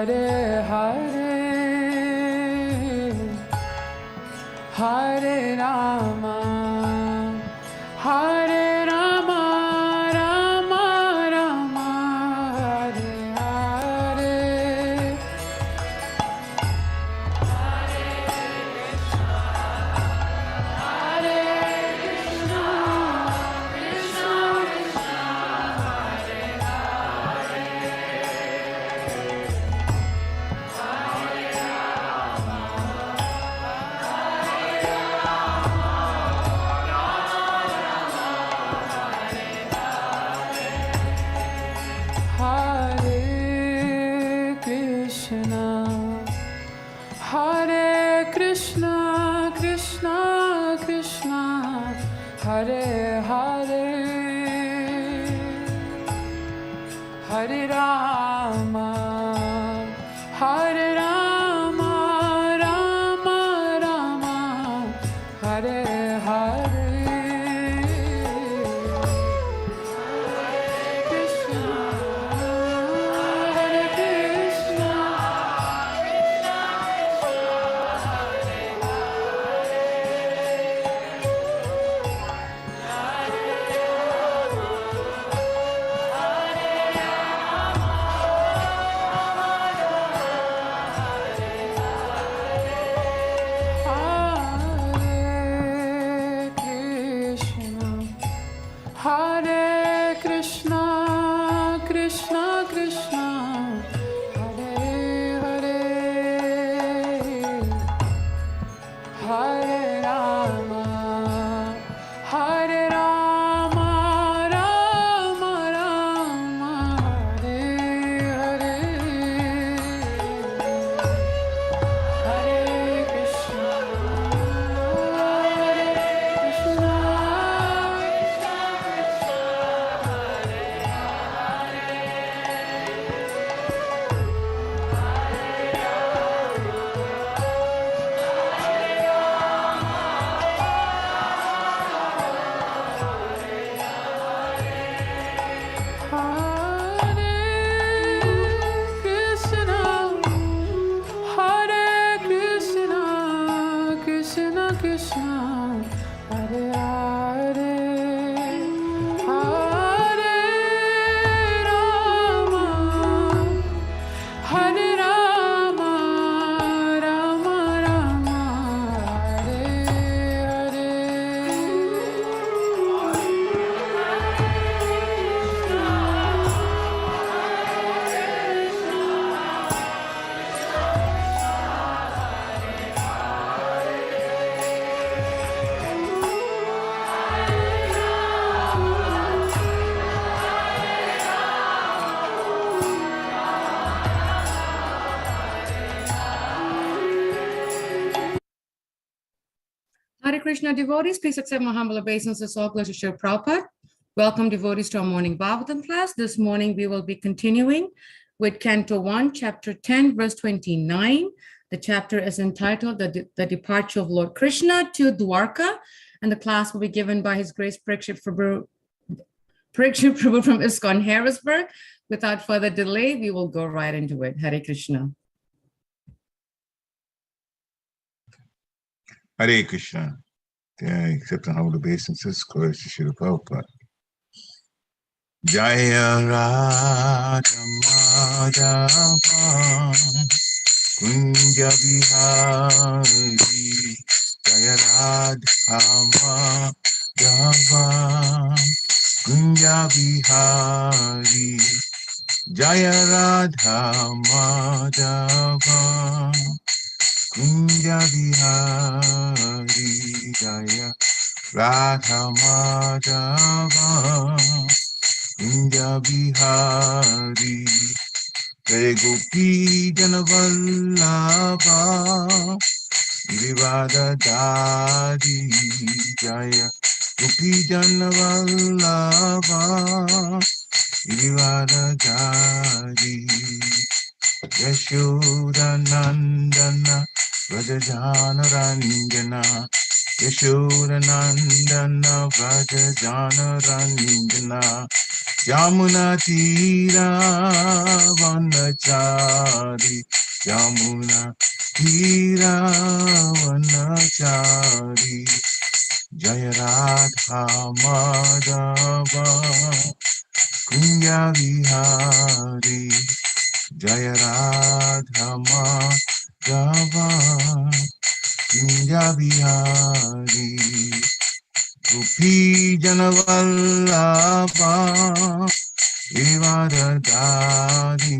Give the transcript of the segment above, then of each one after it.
Hare Hare, Hare Rama, Hare Rama, Rama Rama, Hare Hare. Hare Krishna, Hare Krishna, Krishna Krishna, Hare Hare, Hare Rama, Hare Rama, Rama Rama, Hare Hare. Hare Krishna, Krishna Krishna, Hare Hare, Hare Rama, Hare Rama, Rama Rama, Hare Hare, Hare Krishna, Hare Krishna. Hare Krishna devotees, please accept my humble obeisances. All glory to Srila Prabhupada. Welcome devotees to our morning Bhagavatam class. This morning we will be continuing with Canto 1, Chapter 10, verse 29. The chapter is entitled The Departure of Lord Krishna to Dwarka, and the class will be given by His Grace Parikshit Prabhu from ISKCON Harrisburg. Without further delay, we will go right into it. Hare Krishna. Hare Krishna. Accept and humble obeisances. Glory to Srila Prabhupada. Jaya Radha Madhava Kunja Bihari, Jaya Radha Madhava Kunja Bihari, Jaya Radha Madhava Kunja Bihari, Jaya Radha Madhava Kunja Bihari, Jaya Gopi Janavallabha Girivada Dari, Jaya Gopi Janavallabha Girivada Dari, Yashoda Nandana Vrajajana Ranjana, Yashoda Nandana Vrajajana Ranjana, Yamuna Tira Vanachari, Yamuna Tira Vanachari, Jaya Radha Madhava Kunya Vihari, Jaya Radha Madhava Kunya Vihari, Gopi Janavallabha Devadadadi,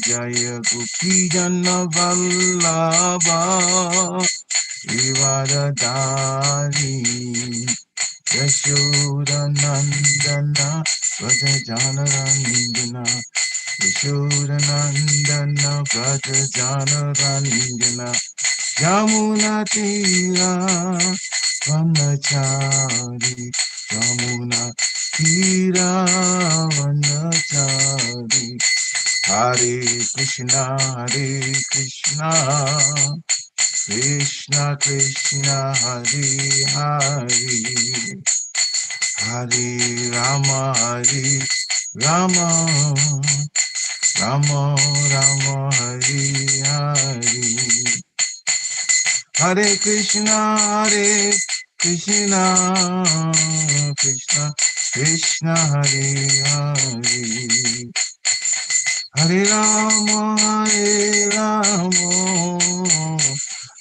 Jaya Gopi Janavallabha Devadadadi, Yashodanandana Vrajajanarandana, Yashodanandana Vrajajanarandana, Yamuna Tira Vanachari, Yamuna Tira Vanachari, Hare Krishna, Krishna Krishna, Hare Hare, Hare Rama, Rama, Rama Rama, Hare Hare. Hare Krishna, Krishna Krishna, Hare Hare, Hare Rama,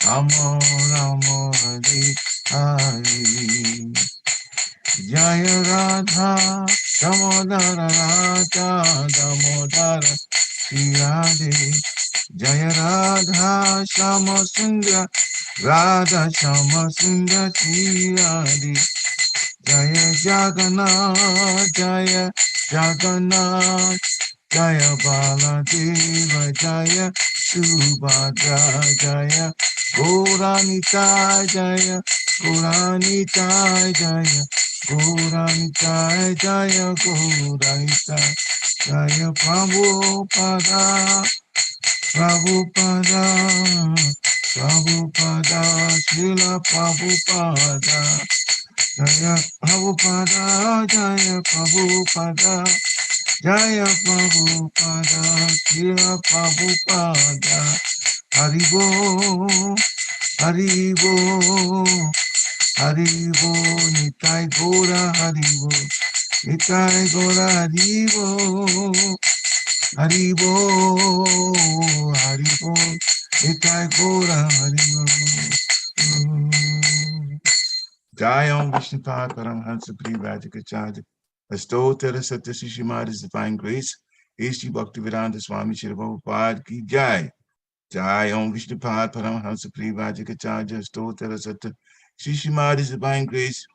Rama Rama, Hare Hare, Jaya Radha Damodara Radha Damodara Shri Radhe, Jaya Radha Shama Sundara Radha Shama Sundara Shri Radhe, Jaya Jagannath, Jaya Jagannath, Jaya Baladeva, Jaya Subhadra, Jaya Gauranita, Jaya Gauranita, Jaya Gauranita, Jaya Gauranita, Jaya Prabhupada, Prabhupada, Prabhupada, Srila Prabhupada, Jaya Prabhupada, Jaya Prabhupada, Jaya Prabhupada, Srila Prabhupada, Haribo, Haribo, Haribo, Nitai Gora, Haribo, Nitai Gora, Haribo, Haribo, Haribo, Nitai Gora, Haribo. Jayam Vishnupad Paramhansa Privajikacharya, Astotara Satya Shishimada's Divine Grace, H.G. Bhaktivedanta Swami Shri Prabhupada Ki Jai. Jayam Vishnupad Paramhansa Privajikacharya, Astotara Satya Shishimada's Divine Grace,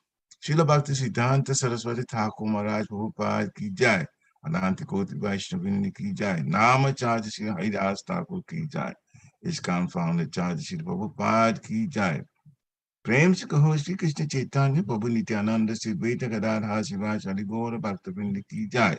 Srila Bhakti Siddhanta Saraswati Thakur Maharaj Prabhupada Ki Jai. Ananta Koti Vaishnavini Ki Jai. Nama Charja Shri Haridas Thakur Ki Jai. ISKCON Founder Charja Shri Prabhupada Ki Jai. प्रेम से कहो श्री कृष्ण चैतन्य प्रभु नित्यानंद श्री द्वैत गदाधर शिवाचार्य हरि गौर भक्तवृंद की जय।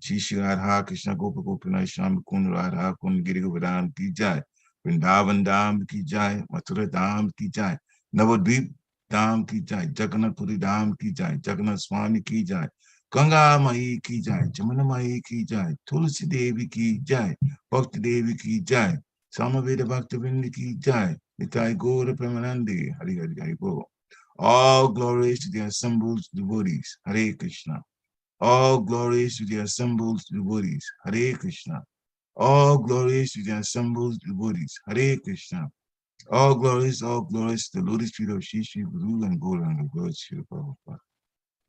श्री श्री राधा कृष्ण गोप गोपीनाथ श्याम कुंड राधा कुंड गिरि गोवर्धन की जय। वृंदावन धाम की जय, मथुरा धाम की जय, नवद्वीप धाम की जय, जगन्नाथपुरी धाम की जय, जगन्नाथ स्वामी की जय, गंगा माई की जय, जमुना माई की जय, तुलसी देवी की जय, भक्ति देवी की जय, सामवेद भक्तवृंद की जय। Nitai Gaura Premanande, Hari Hari Hari Bo. All glories to the assembled devotees, Hare Krishna. All glories to the assembled devotees, Hare Krishna. All glories to the assembled devotees, Hare Krishna. All glories to the lotus feet of Shri Shri Guru and Gaura and the Lord Shri Prabhupada.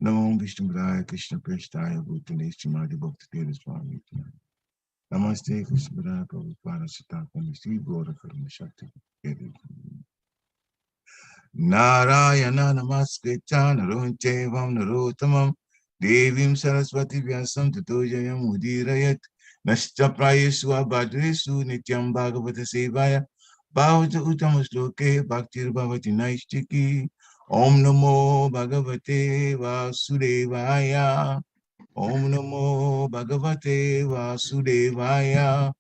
Namo Vishnu Padaya Krishna Prasthaya Bhutane Srimati Bhakti Devi Swami. Namaste Krishna Padaya Prabhupada Satakam Sri Gaura Karma Shakti. Narayana Namaskritya Narunchevam Narottamam Devim Saraswati Vyasam Tato Jayam Udirayat Nashcha Prayesu Abhadresu Nityam Bhagavata Sevaya Bhavata Uttama Shloke Bhaktir Bhavati Naishtiki Om Namo Bhagavate Vasudevaya Om Namo Bhagavate Vasudevaya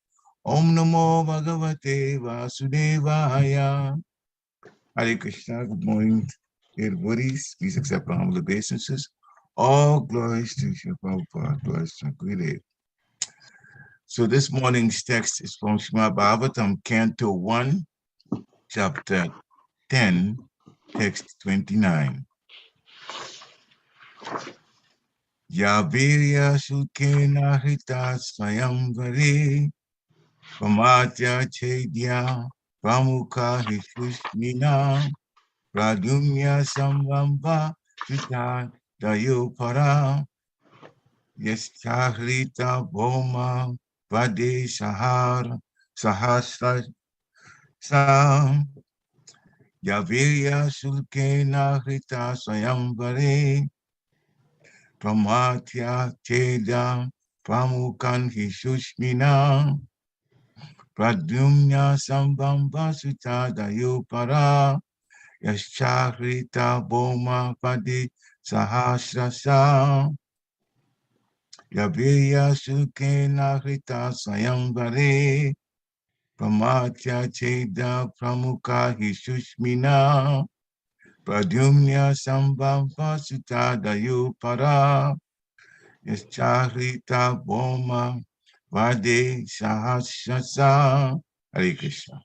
Om Namo Bhagavate Vasudevaya. Hare Krishna, good morning, dear devotees. Please accept our humble obeisances. All glories to Srila Prabhupada, glories to Gurudev. So this morning's text is from Srimad Bhagavatam, Canto 1, Chapter 10, Text 29. Yavirya Sukena Hrita Swayamvari Pamatya Chedya Pramukha Hishushmina Pradumya Sambhamba Sutta Dayopara Yaschahrita Bhoma Vade Sahasra Sam Yavirya Sulkena Hrita Swayamvare Pramatya Chedya Pramukhan Hishushmina Pradumya Sambhamba Sutta Dayopara Yaschahrita Bhoma Vade Sahasrasa Yavirya Sukena Hrita Swayamvare Pramatya Cheda Pramukha Hishushmina Pradumya Sambhava Sutta Dayopara Yaschahrita Bhoma Vade Sahasrasa. Hare Krishna.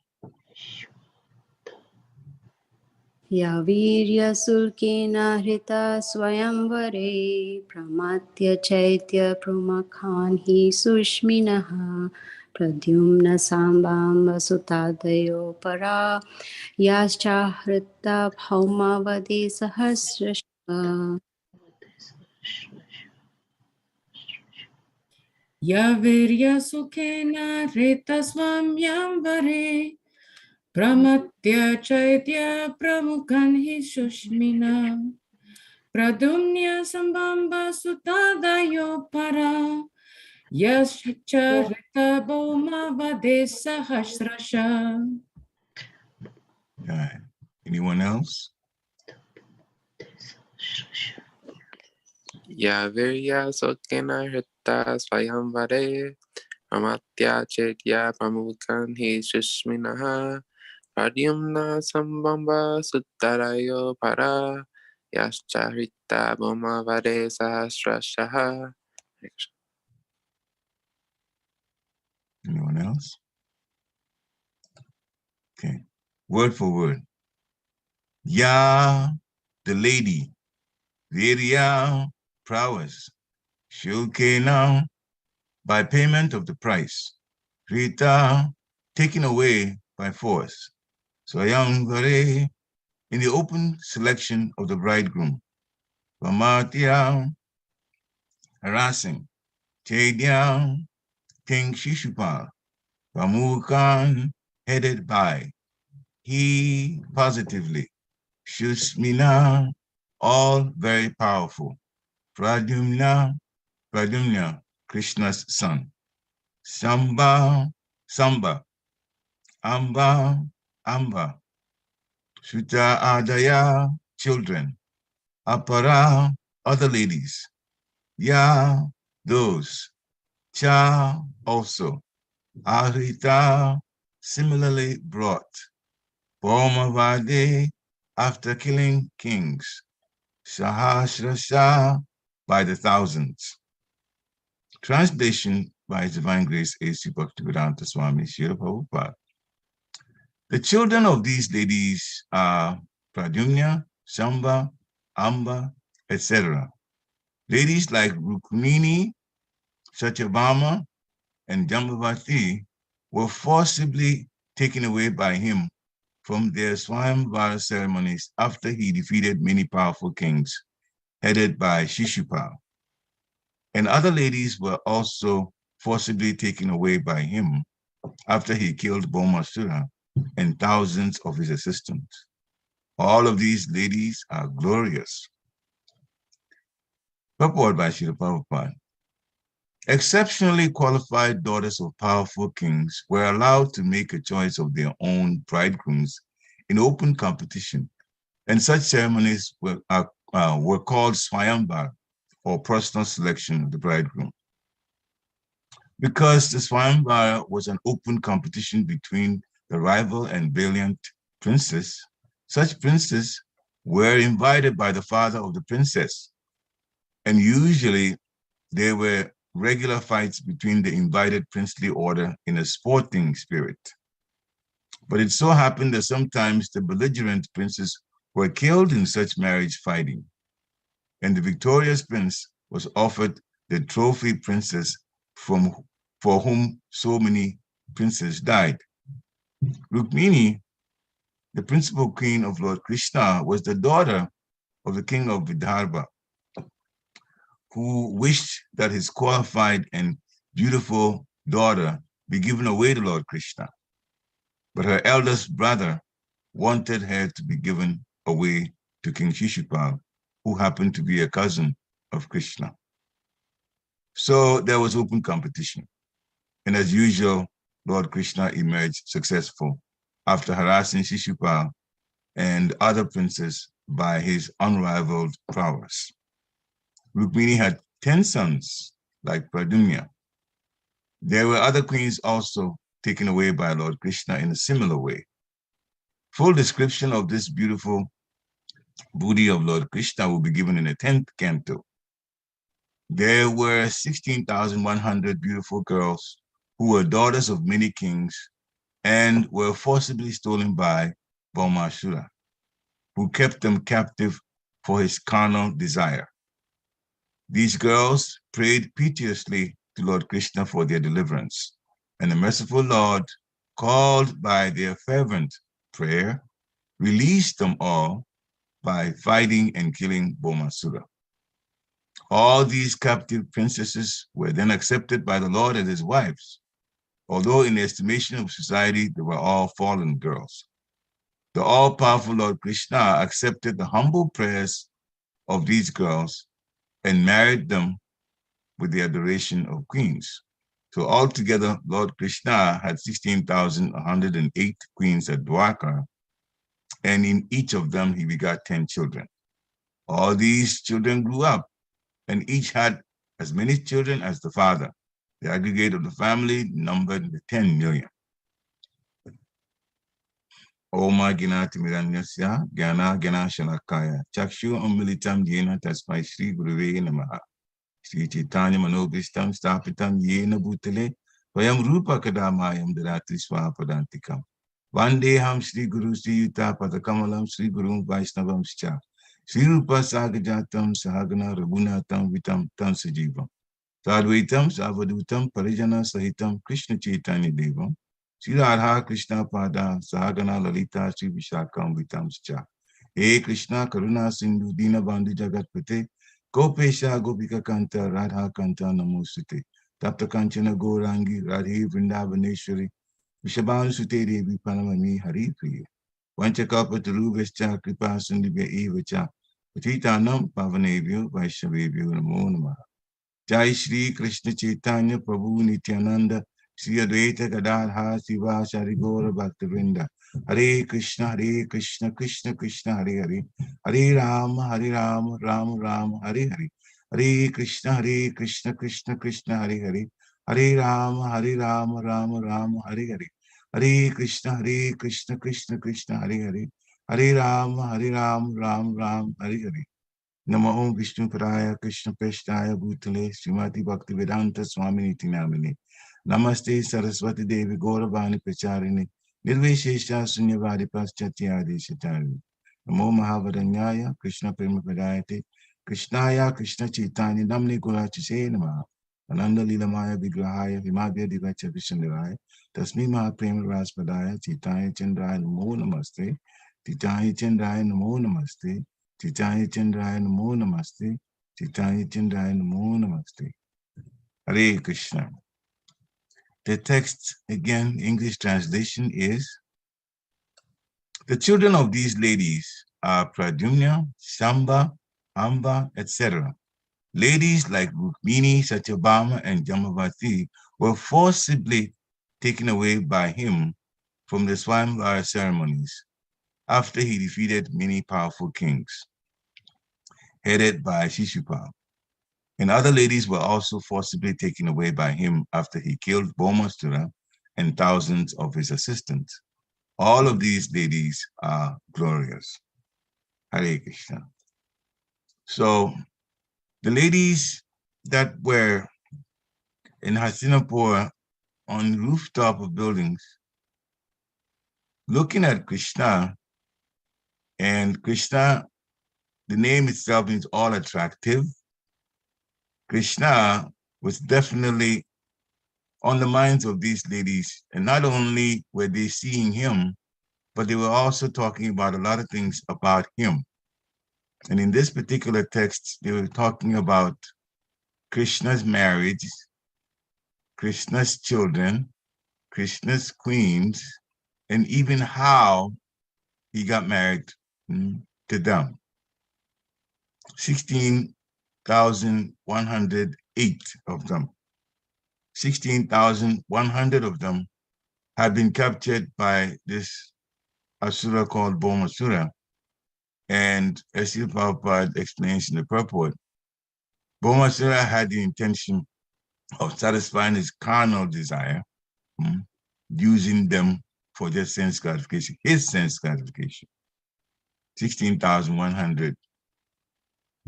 Yaviryasulkena hrita swayamvare pramatya chaitya pramakhan hi sushminaha pradyumna sambamba sutadayo para yascha hrita bhaumavadi sahasrasha. Yavirya Sukhena Rita Swamyamvare Pramatya Chaitya Pramukhan Hishushmina Pradumya Sambamba Sutadayo Para Yascha Rita Bhoma Vade Sahasrasha. Anyone else? Yavirya Sukena Hrita Swayamvare Pramatya Chetya Pramukhan Hishushminaha Pradyumna Sambhamba Suttarayo Para Yaschahrita Bhoma Vade Sahasrashaha. Anyone else? Okay. Word for word. Ya, the lady. Virya, prowess. Shukena, by payment of the price. Rita, taken away by force. Swayamvare, in the open selection of the bridegroom. Pamatya, harassing. Chedya, King Shishupal. Pramukhan, headed by. He, positively. Shushmina, all very powerful. Pradyumna, Krishna's son. Samba, Amba, Sutta Adaya, children. Apara, other ladies. Ya, those. Cha, also. Ahrita, similarly brought. Bhomavade, after killing kings. Sahasrasa, by the thousands. Translation by His Divine Grace A.C. Bhaktivedanta Swami Srila Prabhupada. The children of these ladies are Pradyumna, Samba, Amba, etc. Ladies like Rukmini, Satyabhama, and Jambavati were forcibly taken away by him from their Swayamvara ceremonies after he defeated many powerful kings, headed by Shishupal. And other ladies were also forcibly taken away by him after he killed Bhaumasura and thousands of his assistants. All of these ladies are glorious. Purport by Srila Prabhupada. Exceptionally qualified daughters of powerful kings were allowed to make a choice of their own bridegrooms in open competition, and such ceremonies were called Swayamvar, or personal selection of the bridegroom. Because the Swayamvara was an open competition between the rival and brilliant princess, such princes were invited by the father of the princess And usually there were regular fights between the invited princely order in a sporting spirit. But it so happened that sometimes the belligerent princes were killed in such marriage fighting, and the victorious prince was offered the trophy princess for whom so many princes died. Rukmini, the principal queen of Lord Krishna, was the daughter of the king of Vidarbha, who wished that his qualified and beautiful daughter be given away to Lord Krishna. But her eldest brother wanted her to be given away to King Shishupal, who happened to be a cousin of Krishna. So there was open competition. And as usual, Lord Krishna emerged successful after harassing Shishupal and other princes by his unrivaled prowess. Rukmini had 10 sons, like Pradyumna. There were other queens also taken away by Lord Krishna in a similar way. Full description of this beautiful booty of Lord Krishna will be given in the 10th canto. There were 16,100 beautiful girls who were daughters of many kings and were forcibly stolen by Bhaumasura, who kept them captive for his carnal desire. These girls prayed piteously to Lord Krishna for their deliverance, and the merciful Lord, called by their fervent prayer, released them all by fighting and killing Bhaumasura. All these captive princesses were then accepted by the Lord as his wives, although in the estimation of society, they were all fallen girls. The all-powerful Lord Krishna accepted the humble prayers of these girls and married them with the adoration of queens. So altogether, Lord Krishna had 16,108 queens at Dwarka, and in each of them he begot 10 children. All these children grew up, and each had as many children as the father. The aggregate of the family numbered 10 million. Oma Ginati Miranyasya, Gyana Gyana Shalakaya, Chakshu Amilitam Yena Tasmai Sri Guruve Namaha, Sri Chaitanya Manobhistam Stapitam Yena Bhutale, Vayam Rupa Kadamayam Darati Swapadantikam. Vandeham Sri Guru Sri Yuta Padakamalam Sri Guru Vaishnavam Scha, Sri Rupa Sagajatam Sahagana Raghunatam Vitam Tam Sajivam, Sadvaitam Savadutam Parijana Sahitam Krishna Chaitanya Devam, Sri Radha Krishna Pada Sahagana Lalita Sri Vishakam Vitamscha. He Krishna Karuna Sindhu Dina Bandhu Jagat Pate Gopesha Gopika Kanta Radha Kanta Namosute Tapta Kanchana Gourangi Radhe Vrindavaneshwari Vishabhanu Sute Devi Panamani Hari Priya Vanchakapa Taruvescha Kripa Sundibya Evacha Patitanam Pavanevyo Vaishavevyo Namo Namaha. Jai Shri Krishna Chaitanya Prabhu Nityananda Sri Advaita Gadadhar Siva Shari Gaura Bhaktivinoda. Hare Krishna, Krishna Krishna, Hare Hare. Hare Rama, Rama Rama, Hare Hare. Hare Krishna, Krishna Krishna, Hare Hare. Hare Rama, Rama Rama, Hare Hare. Hare Krishna, Krishna Krishna, Hare Hare. Hare Rama, Rama Rama, Hare Hare. Namo Om Vishnu Padaya Krishna Peshtaya Bhutale Srimati Bhaktivedanta Swamini Tinamini. Namaste Saraswati Devi Gauravani Pracharini Nirvishesha Sunyavadi Paschatiyadi Shatari. Namo Mahavaranyaya Krishna Prema Padayate Krishnaya Krishna Chaitanya Namni Gurachise Namaha. Ananda Lilamaya Vigrahaya Himadya Divacha Vishandaraya Tasmi Mahaprema Raspadaya Chaitanya Chandraya Namo Namaste. Chaitanya Chandraya Namo Namaste. Chaitanya Chandraya Namo Namaste. Chaitanya Chandraya Namo Namaste. Hare Krishna. The text, again, English translation is, the children of these ladies are Pradyumna, Shamba, Amba, etc. Ladies like Rukmini, Satyabhama, and Jamavati were forcibly taken away by him from the Swayamvara ceremonies after he defeated many powerful kings, headed by Shishupal. And other ladies were also forcibly taken away by him after he killed Bhaumasura and thousands of his assistants. All of these ladies are glorious. Hare Krishna. So The ladies that were in Hastinapur on the rooftop of buildings, looking at Krishna, and Krishna, the name itself means all attractive. Krishna was definitely on the minds of these ladies. And not only were they seeing him, but they were also talking about a lot of things about him. And in this particular text, they were talking about Krishna's marriage, Krishna's children, Krishna's queens, and even how he got married to them. 16,108 of them. 16,100 of them have been captured by this Asura called Bhaumasura. And as Srila Prabhupada explains in the purport, Bhaumasura had the intention of satisfying his carnal desire, using them for their sense gratification, his sense gratification. 16,100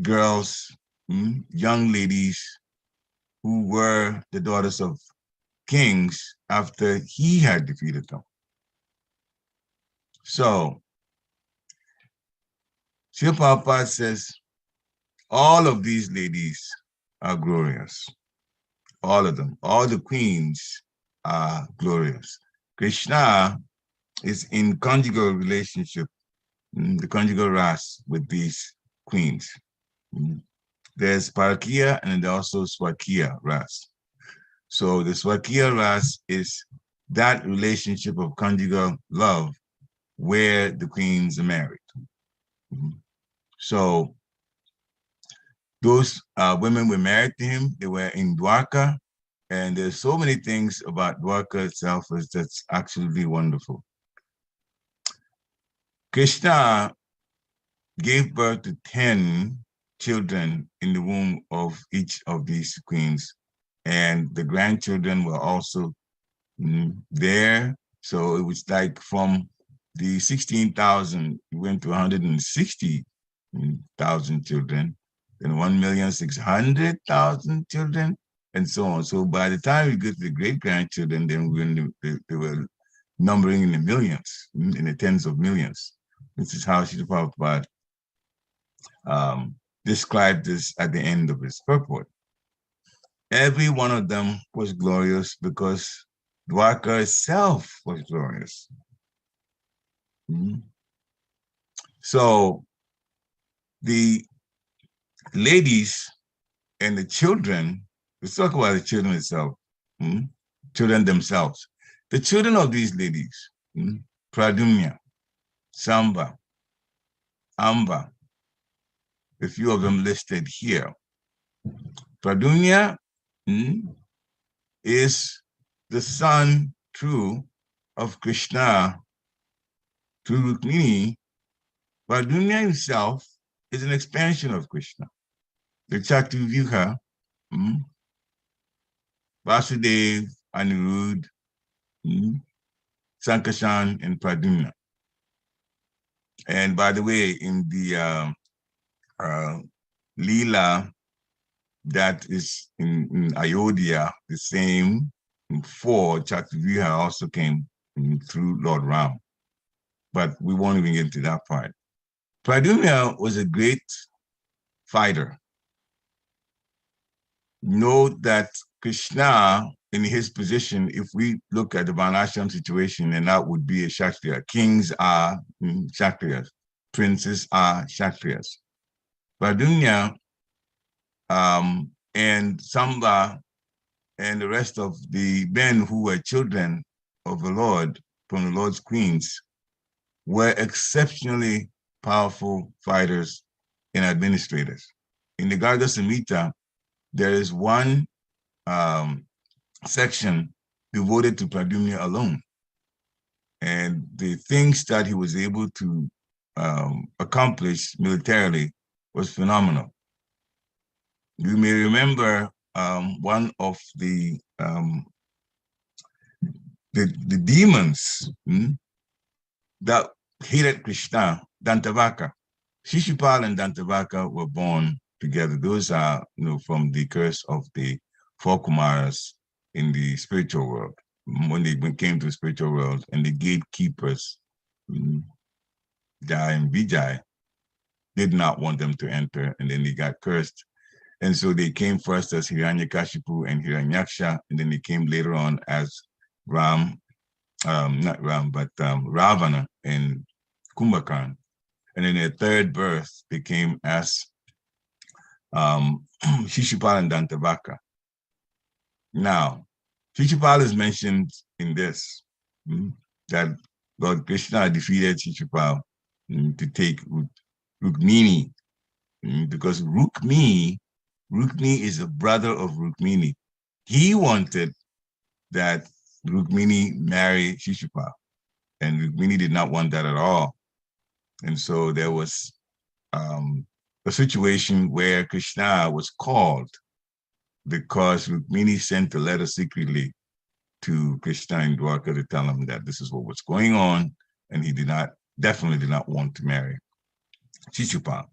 girls, young ladies who were the daughters of kings after he had defeated them. So, Srila Prabhupada says, all of these ladies are glorious. All of them, all the queens are glorious. Krishna is in conjugal relationship, the conjugal ras with these queens. There's Parakiya and also Swakiya ras. So the Swakiya ras is that relationship of conjugal love where the queens are married. So those women were married to him. They were in Dwarka, and there's so many things about Dwarka itself that's absolutely wonderful. Krishna gave birth to 10 children in the womb of each of these queens, and the grandchildren were also there. So it was like from the 16,000, we went to 160,000 children, then 1,600,000 children, and so on. So by the time we get to the great-grandchildren, then they were numbering in the millions, in the tens of millions. This is how Srila Prabhupada described this at the end of his purport. Every one of them was glorious because Dwarka itself was glorious. So the ladies and the children, let's talk about the children itself, children themselves. The children of these ladies, Pradumya, Samba, Amba, a few of them listed here. Pradumya is the son, true, of Krishna through Rukmini. Pradumya himself is an expansion of Krishna. The Chaturvyuha, Vasudev, Anirudh, Sankarshan, and Pradumna. And by the way, in the Leela that is in Ayodhya, the same 4 Chaturvyuha also came through Lord Ram. But we won't even get into that part. Pradumna was a great fighter. Note that Krishna, in his position, if we look at the Varnashram situation, then that would be a Kshatriya. Kings are Kshatriyas. Princes are Kshatriyas. Pradumna and Samba and the rest of the men who were children of the Lord, from the Lord's queens, were exceptionally powerful fighters and administrators. In the Garga Samhita, there is one section devoted to Pradumna alone. And the things that he was able to accomplish militarily was phenomenal. You may remember one of the demons that hated Krishna, Dantavaka. Shishupal and Dantavaka were born together. Those are, from the curse of the four Kumaras in the spiritual world. When they came to the spiritual world, and the gatekeepers, Jai and Vijay, did not want them to enter, and then they got cursed. And so they came first as Hiranyakashipu and Hiranyaksha, and then they came later on as Ravana and Kumbhakarna. And in their third birth, they came as Shishupala and Dantavaka. Now, Shishupala is mentioned in this, that Lord Krishna defeated Shishupala to take Rukmini, because Rukmi is a brother of Rukmini. He wanted that Rukmini marry Shishupala, and Rukmini did not want that at all. And so there was a situation where Krishna was called because Rukmini sent a letter secretly to Krishna in Dwarka to tell him that this is what was going on, and he definitely did not want to marry Shishupala.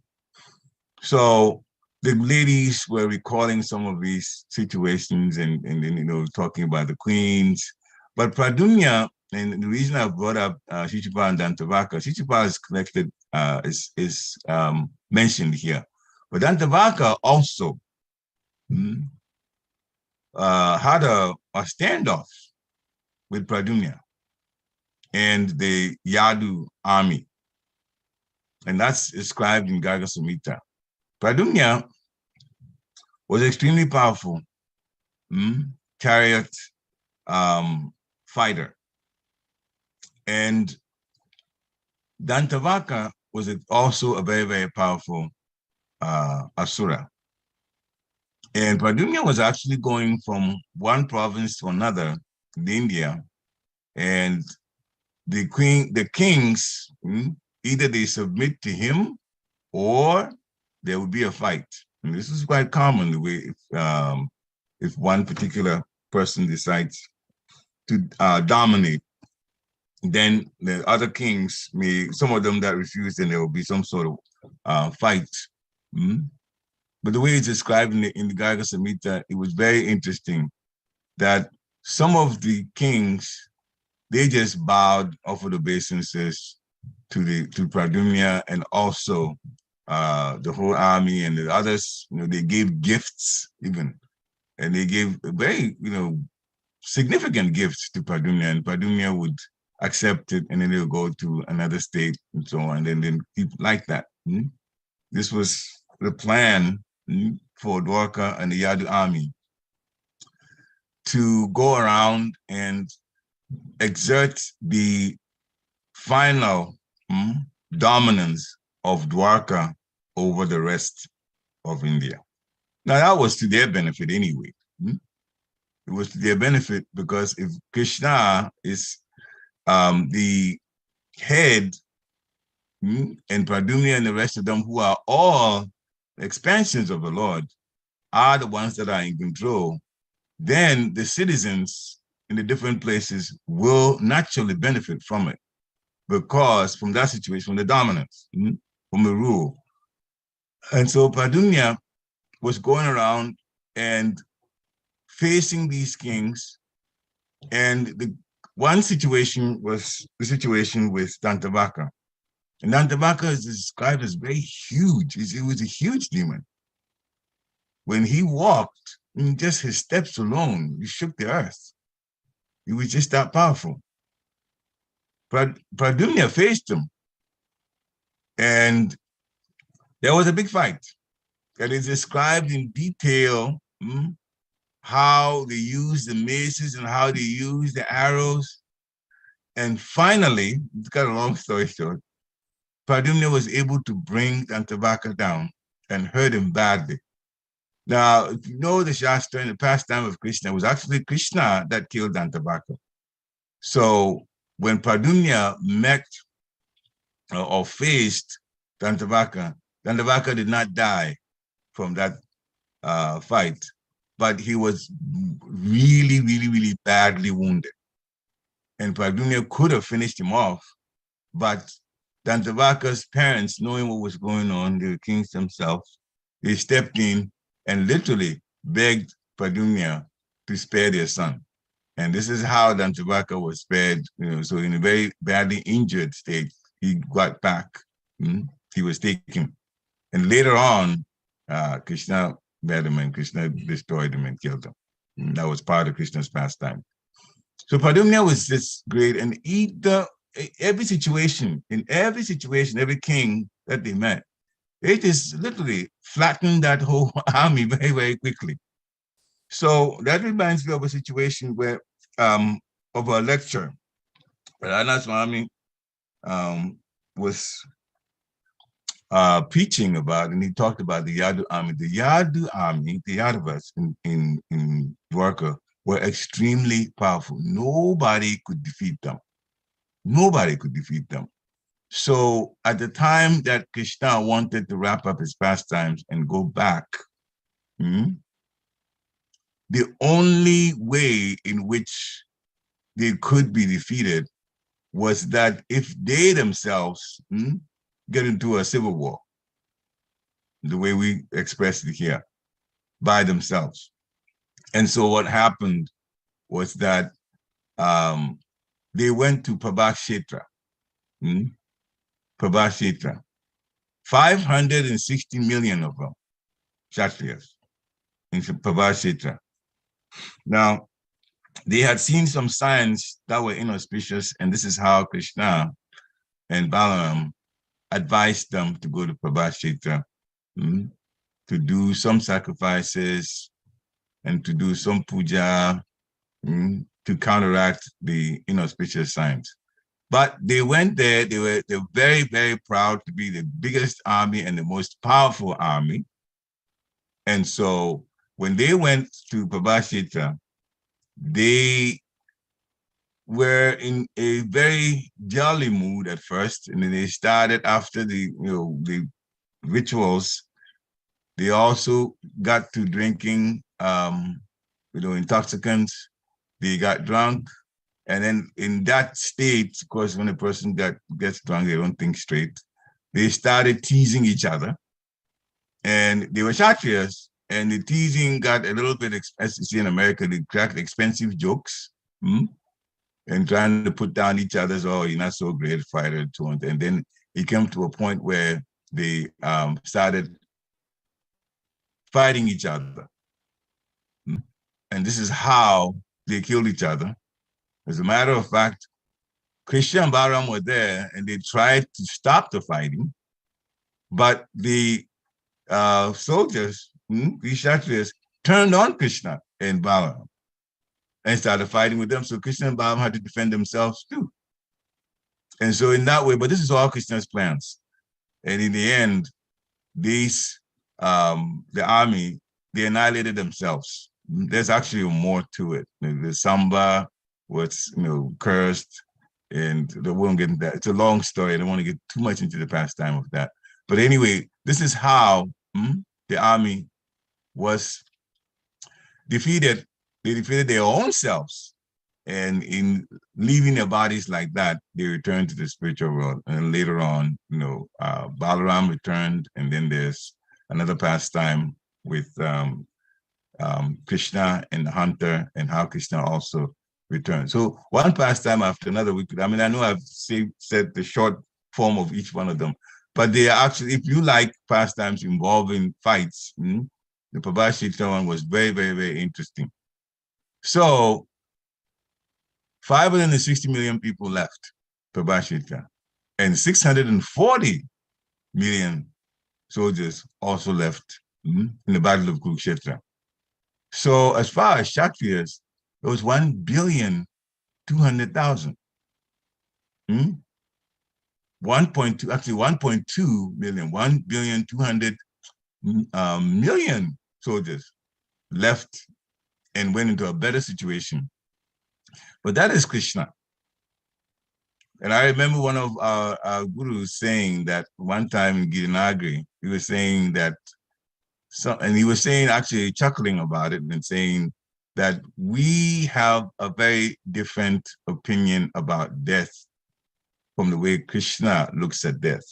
So the ladies were recalling some of these situations and then, talking about the queens. But Pradyumna, and the reason I brought up Shishupala and Dantavaka, Shishupala is connected, is mentioned here. But Dantavaka also had a standoff with Pradyumna and the Yadu army. And that's described in Garga Samhita. Pradyumna was extremely powerful chariot fighter. And Dantavaka was also a very, very powerful asura. And Pradyumna was actually going from one province to another in India. And the kings, either they submit to him or there would be a fight. And this is quite common, the way if one particular person decides to dominate, then the other kings some of them that refuse, then there will be some sort of fight. But the way it's described in the Garga Samhita, it was very interesting that some of the kings, they just bowed, offered obeisances to Pradyumna, and also the whole army, and the others, they gave gifts even, and they gave very, significant gifts to Pradyumna, and Pradyumna would accept it, and then they would go to another state and so on, and then keep like that. This was the plan for Dwarka and the Yadu army to go around and exert the final dominance of Dwarka over the rest of India. Now, that was to their benefit anyway. It was to their benefit because if Krishna is the head, and Pradyumna and the rest of them, who are all expansions of the Lord, are the ones that are in control, then the citizens in the different places will naturally benefit from it, because from that situation, from the dominance, from the rule. And so Pradyumna was going around and facing these kings, and the one situation was the situation with Dantavaka. And Dantavaka is described as very huge. It was a huge demon. When he walked, just his steps alone, he shook the earth. He was just that powerful. Pradyumna faced him, and there was a big fight that is described in detail, how they used the maces and how they used the arrows. And finally, it's got a long story short, Pradyumna was able to bring Dantavaka down and hurt him badly. Now, if you know the Shastra, in the pastime of Krishna, it was actually Krishna that killed Dantavaka. So when Pradyumna met or faced Dantavaka, Dantavaka did not die from that fight, but he was really, really, really badly wounded. And Pradyumna could have finished him off, but Dantavaka's parents, knowing what was going on, the kings themselves, they stepped in and literally begged Padumya to spare their son. And this is how Dantavaka was spared, so in a very badly injured state, he got back. He was taken. And later on, Krishna met him and Krishna destroyed him and killed him. That was part of Krishna's pastime. So Padumya was just great. And every situation, every king that they met, they just literally flattened that whole army very, very quickly. So that reminds me of a situation where, of a lecture, Radha Swami was preaching about, and he talked about the Yadu army. The Yadu army, the Yadavas in Dwarka were extremely powerful. Nobody could defeat them. Nobody could defeat them. So at the time that Krishna wanted to wrap up his pastimes and go back, the only way in which they could be defeated was that if they themselves get into a civil war, the way we expressed it here, by themselves. And so what happened was that they went to Prabhakshetra. Prabhakshetra. 560 million of them, Kshatriyas, in Prabhakshetra. Now, they had seen some signs that were inauspicious, and this is how Krishna and Balaram advised them to go to Prabhakshetra, to do some sacrifices and to do some puja, to counteract the inauspicious signs. But they went there, they were very, very proud to be the biggest army and the most powerful army. And so when they went to Prabhakshetra, they were in a very jolly mood at first, and then they started after the rituals. They also got to drinking intoxicants. They got drunk, and then in that state, of course, when a person gets drunk, they don't think straight. They started teasing each other, and they were Kshatriyas, and the teasing got a little bit, as you see in America, they cracked expensive jokes, and trying to put down each other's, oh, you're not so great fighter, and so on. And then it came to a point where they started fighting each other. And this is how they killed each other. As a matter of fact, Krishna and Balaram were there and they tried to stop the fighting, but the soldiers, the Kshatriyas, turned on Krishna and Balaram and started fighting with them. So Krishna and Balaram had to defend themselves too. And so in that way, but this is all Krishna's plans. And in the end, these, the army, they annihilated themselves. There's actually more to it. The Samba was, cursed, and we won't get into that. It's a long story. I don't want to get too much into the pastime of that. But anyway, this is how the army was defeated. They defeated their own selves. And in leaving their bodies like that, they returned to the spiritual world. And later on, Balaram returned, and then there's another pastime with Krishna and the hunter, and how Krishna also returned. So one pastime after another, I know I've said the short form of each one of them, but they are actually, if you like pastimes involving fights, the Prabhakshetra one was very, very, very interesting. So 560 million people left Prabhakshetra, and 640 million soldiers also left in the Battle of Kurukshetra. So as far as Kshatriyas, it was 1,200,000. 1.2 million, 1,200,000,000 soldiers left and went into a better situation. But that is Krishna. And I remember one of our gurus saying that one time in Girinagri, he was saying that, and he was saying, actually chuckling about it and saying that we have a very different opinion about death from the way Krishna looks at death.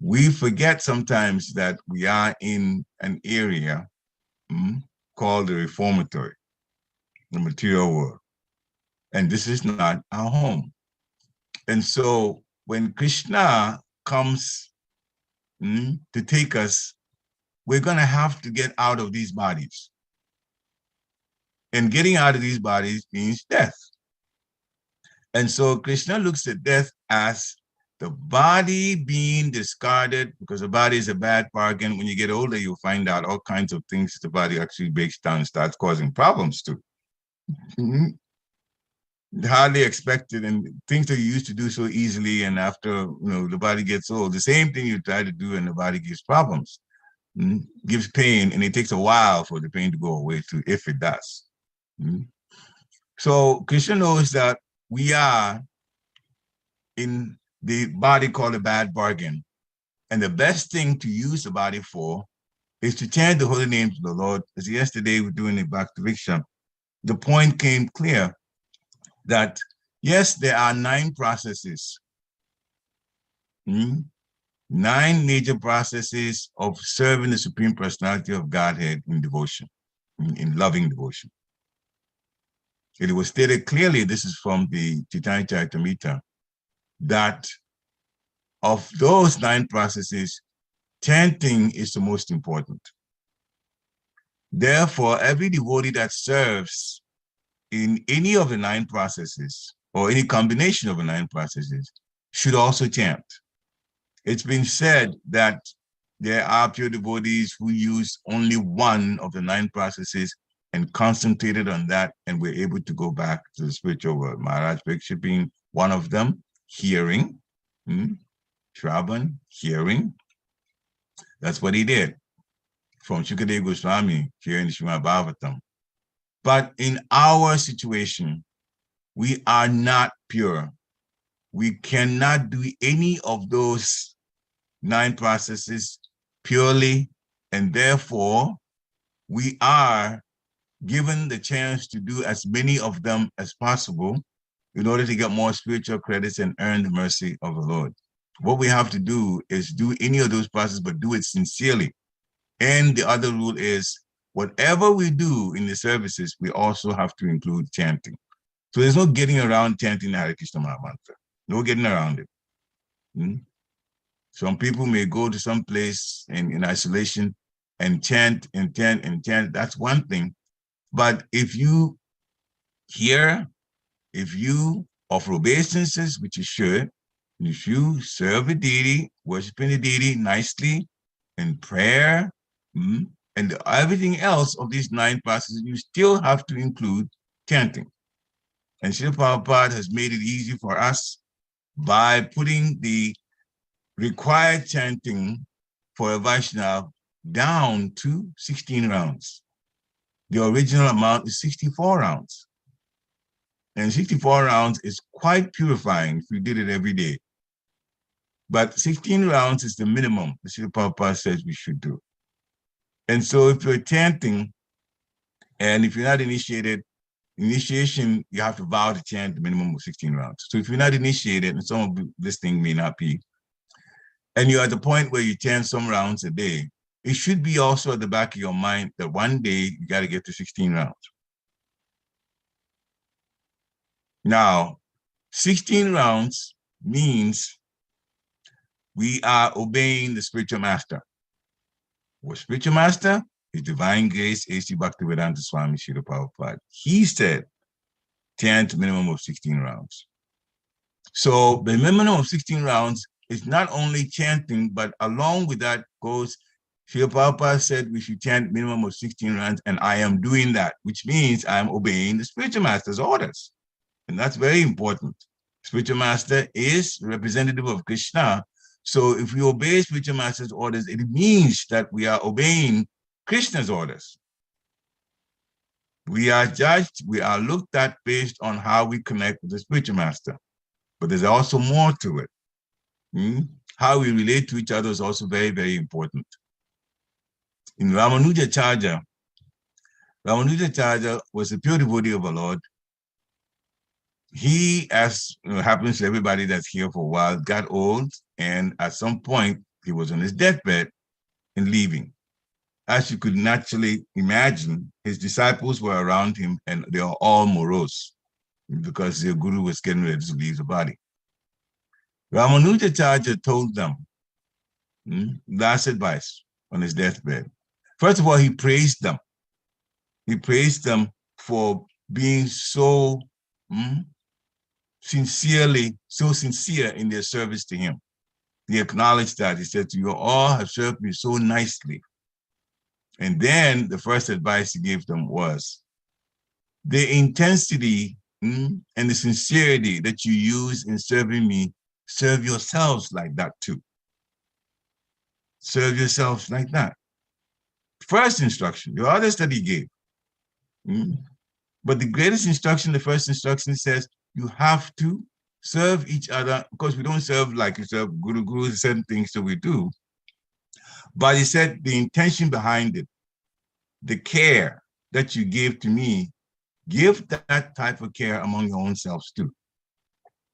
We forget sometimes that we are in an area called the reformatory, the material world. And this is not our home. And so when Krishna comes to take us, we're going to have to get out of these bodies. And getting out of these bodies means death. And so Krishna looks at death as the body being discarded, because the body is a bad bargain. When you get older, you'll find out all kinds of things the body actually breaks down and starts causing problems to. Hardly expected, and things that you used to do so easily, and after the body gets old, the same thing you try to do and the body gives problems, gives pain, and it takes a while for the pain to go away too, if it does. So Krishna knows that we are in the body called a bad bargain, and the best thing to use the body for is to chant the holy names of the Lord. As yesterday we were doing it back to Riksha, the point came clear that yes, there are 9 processes, 9 major processes of serving the Supreme Personality of Godhead in devotion, in loving devotion. It was stated clearly, this is from the Chaitanya Charitamrita, that of those 9 processes, chanting is the most important. Therefore, every devotee that serves in any of the 9 processes, or any combination of the 9 processes, should also chant. It's been said that there are pure devotees who use only one of the 9 processes and concentrated on that, and were able to go back to the spiritual world. Maharaj Parikshit being one of them, hearing, Shravan, hearing. That's what he did. From Shukadeva Goswami, hearing the Srimad Bhagavatam. But in our situation, we are not pure. We cannot do any of those 9 processes purely, and therefore we are given the chance to do as many of them as possible in order to get more spiritual credits and earn the mercy of the Lord. What we have to do is do any of those processes, but do it sincerely. And the other rule is, whatever we do in the services, we also have to include chanting. So there's no getting around chanting the Hare Krishna Maha Mantra. No getting around it. Some people may go to some place in isolation and chant and chant and chant. That's one thing. But if you hear, if you offer obeisances, which you should, if you serve the deity, worshiping the deity nicely, in prayer, and everything else of these 9 processes, you still have to include chanting. And Srila Prabhupada has made it easy for us by putting the required chanting for a Vaishnava down to 16 rounds. The original amount is 64 rounds. And 64 rounds is quite purifying if you did it every day. But 16 rounds is the minimum the Srila Prabhupada says we should do. And so if you're chanting, and if you're not initiated, initiation, you have to vow to chant the minimum of 16 rounds. So if you're not initiated, and some of this thing may not be, and you're at the point where you chant some rounds a day, it should be also at the back of your mind that one day you got to get to 16 rounds. Now, 16 rounds means we are obeying the spiritual master. What spiritual master? His Divine Grace, A.C. Bhaktivedanta Swami Srila Prabhupada. He said, chant a minimum of 16 rounds. So the minimum of 16 rounds is not only chanting, but along with that goes, Srila Prabhupada said we should chant minimum of 16 rounds, and I am doing that, which means I am obeying the spiritual master's orders. And that's very important. Spiritual master is representative of Krishna. So if we obey spiritual master's orders, it means that we are obeying Krishna's orders. We are judged, we are looked at based on how we connect with the spiritual master. But there's also more to it. How we relate to each other is also very, very important. In Ramanujacharya was a pure devotee of our Lord. He, as happens to everybody that's here for a while, got old, and at some point he was on his deathbed and leaving. As you could naturally imagine, his disciples were around him and they were all morose because their guru was getting ready to leave the body. Ramanujacharya told them last advice on his deathbed. First of all, he praised them. He praised them for being so sincere in their service to him. He acknowledged that. He said, "You all have served me so nicely." And then the first advice he gave them was, the intensity and the sincerity that you use in serving me, serve yourselves like that too. Serve yourselves like that. First instruction, the others that he gave. But the greatest instruction, the first instruction says, you have to serve each other. Of course, we don't serve like you serve Guru, certain things that we do. But he said the intention behind it, the care that you give to me, give that type of care among your own selves too.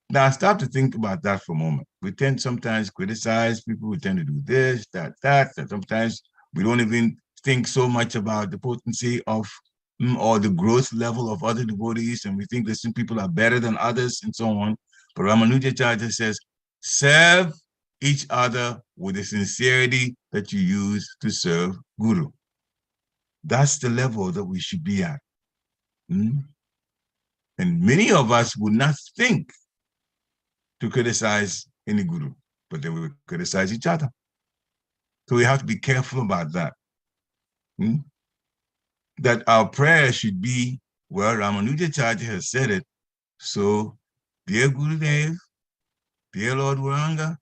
Now, stop to think about that for a moment. We tend sometimes criticize people, we tend to do this, that. Sometimes we don't even think so much about the potency of or the growth level of other devotees, and we think that some people are better than others and so on. But Ramanujacharya says, serve each other with the sincerity that you use to serve Guru. That's the level that we should be at. And many of us would not think to criticize any Guru, but they will criticize each other. So we have to be careful about that. That our prayer should be, well, Ramanujacharya has said it, so dear Gurudev, dear Lord Waranga,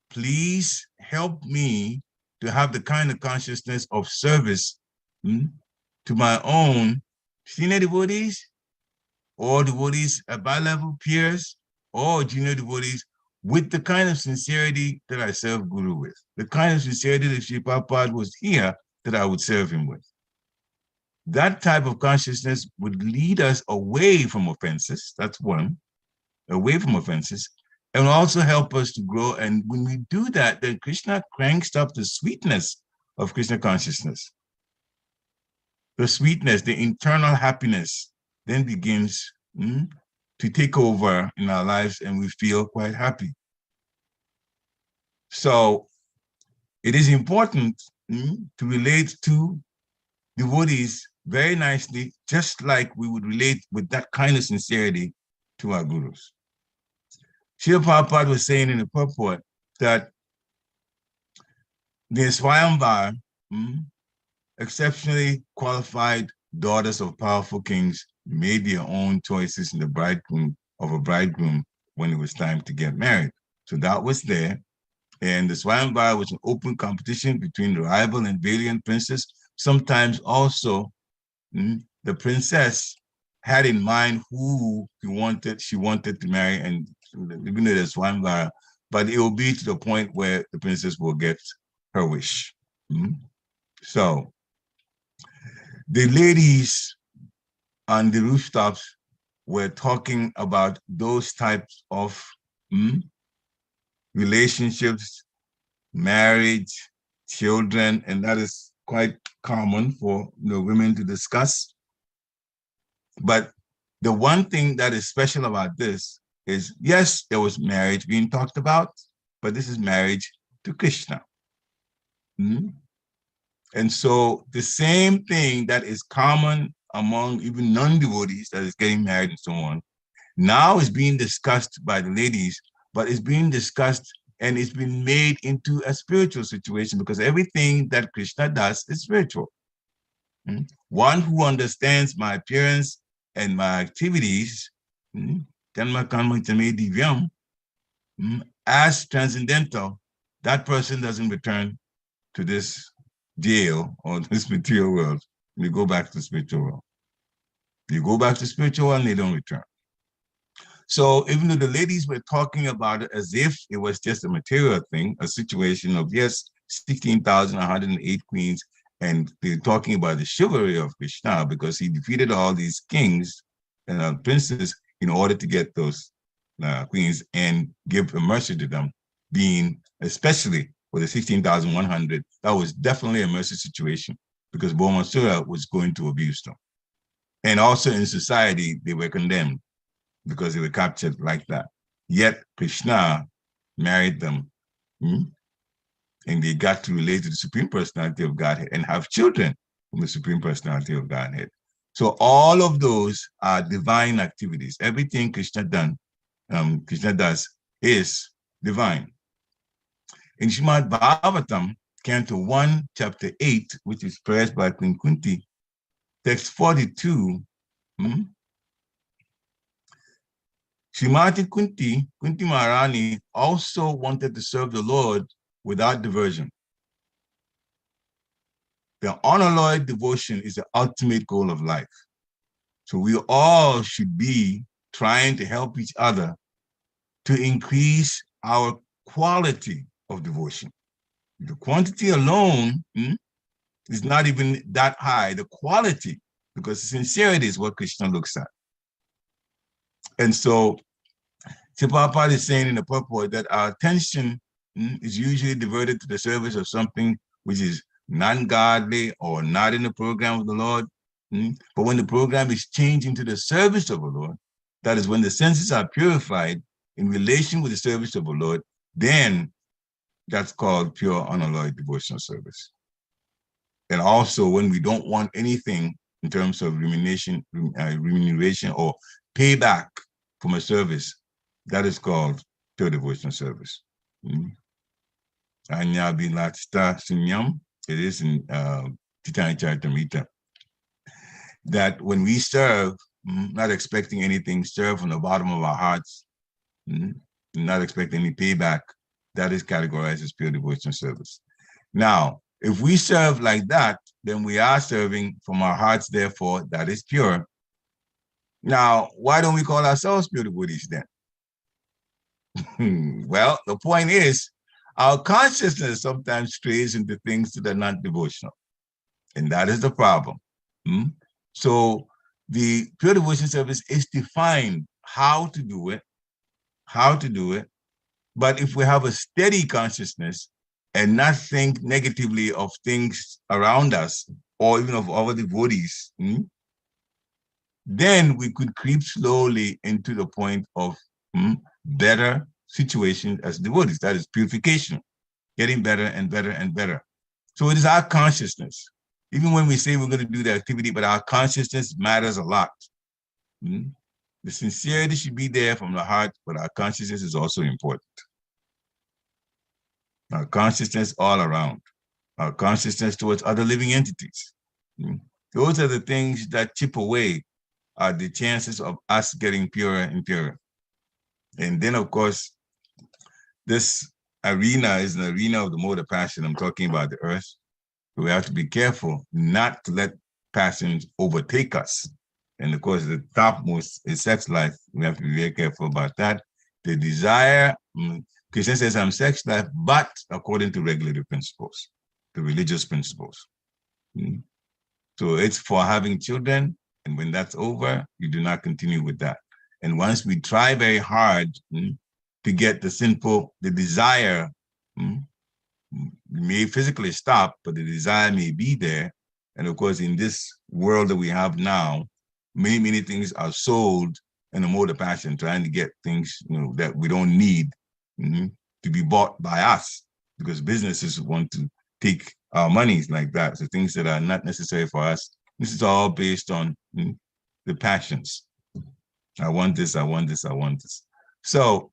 please help me to have the kind of consciousness of service to my own senior devotees or devotees at my level, peers, or junior devotees with the kind of sincerity that I serve Guru with, the kind of sincerity that Sri Prabhupada was here that I would serve him with. That type of consciousness would lead us away from offenses. That's one, away from offenses, and also help us to grow. And when we do that, then Krishna cranks up the sweetness of Krishna consciousness. The sweetness, the internal happiness then begins to take over in our lives, and we feel quite happy. So it is important to relate to devotees very nicely, just like we would relate with that kind of sincerity to our gurus. Srila Prabhupada was saying in the purport that the Swayamvar, exceptionally qualified daughters of powerful kings, made their own choices in the bridegroom of a bridegroom when it was time to get married. So that was there. And the Swayamvar was an open competition between the rival and valiant princess. Sometimes also the princess had in mind who she wanted to marry, and even though there's Swayamvar, but it will be to the point where the princess will get her wish. So the ladies on the rooftops were talking about those types of relationships, marriage, children, and that is quite common for women to discuss. But the one thing that is special about this is, yes, there was marriage being talked about, but this is marriage to Krishna. And so the same thing that is common among even non-devotees, that is getting married and so on, now is being discussed by the ladies, but it's being discussed and it's been made into a spiritual situation, because everything that Krishna does is spiritual. One who understands my appearance and my activities as transcendental, that person doesn't return to this jail or this material world. You go back to the spiritual world. You go back to the spiritual world and they don't return. So even though the ladies were talking about it as if it was just a material thing, a situation of, yes, 16,108 queens, and they're talking about the chivalry of Krishna because he defeated all these kings and princes in order to get those queens and give a mercy to them, being especially or the 16,100, that was definitely a mercy situation because Bhaumasura was going to abuse them. And also in society, they were condemned because they were captured like that. Yet Krishna married them, and they got to relate to the Supreme Personality of Godhead and have children from the Supreme Personality of Godhead. So all of those are divine activities. Everything Krishna does is divine. In Srimad Bhagavatam, Canto 1, Chapter 8, which is prayers by Queen Kunti, text 42, Srimati Kunti Maharani also wanted to serve the Lord without diversion. The unalloyed devotion is the ultimate goal of life. So we all should be trying to help each other to increase our quality of devotion. The quantity alone is not even that high, the quality, because sincerity is what Krishna looks at. And so, Prabhupada is saying in the purport that our attention is usually diverted to the service of something which is non-godly or not in the program of the Lord. But when the program is changed into the service of the Lord, that is when the senses are purified in relation with the service of the Lord, then that's called pure unalloyed devotional service. And also when we don't want anything in terms of remuneration or payback from a service, that is called pure devotional service. Anya Vilatista Sunyam, it is in Titani Charitamrita, that when we serve, not expecting anything, serve from the bottom of our hearts, not expecting any payback, that is categorized as pure devotional service. Now, if we serve like that, then we are serving from our hearts, therefore, that is pure. Now, why don't we call ourselves pure devotees then? Well, the point is, our consciousness sometimes strays into things that are not devotional. And that is the problem. So the pure devotion service is defined how to do it. But if we have a steady consciousness and not think negatively of things around us or even of other devotees, then we could creep slowly into the point of better situation as devotees. That is purification, getting better and better and better. So it is our consciousness. Even when we say we're going to do the activity, but our consciousness matters a lot. The sincerity should be there from the heart, but our consciousness is also important. Our consciousness all around, our consciousness towards other living entities. Those are the things that chip away at the chances of us getting purer and purer. And then, of course, this arena is an arena of the mode of passion. I'm talking about the earth. So we have to be careful not to let passions overtake us. And of course, the topmost is sex life. We have to be very careful about that. The desire, Krishna says, I'm sex life, but according to regulative principles, the religious principles. So it's for having children. And when that's over, you do not continue with that. And once we try very hard to get the desire may physically stop, but the desire may be there. And of course, in this world that we have now, many things are sold in a mode of passion, trying to get things that we don't need to be bought by us, because businesses want to take our monies like that. So things that are not necessary for us. This is all based on the passions. I want this, I want this, I want this. So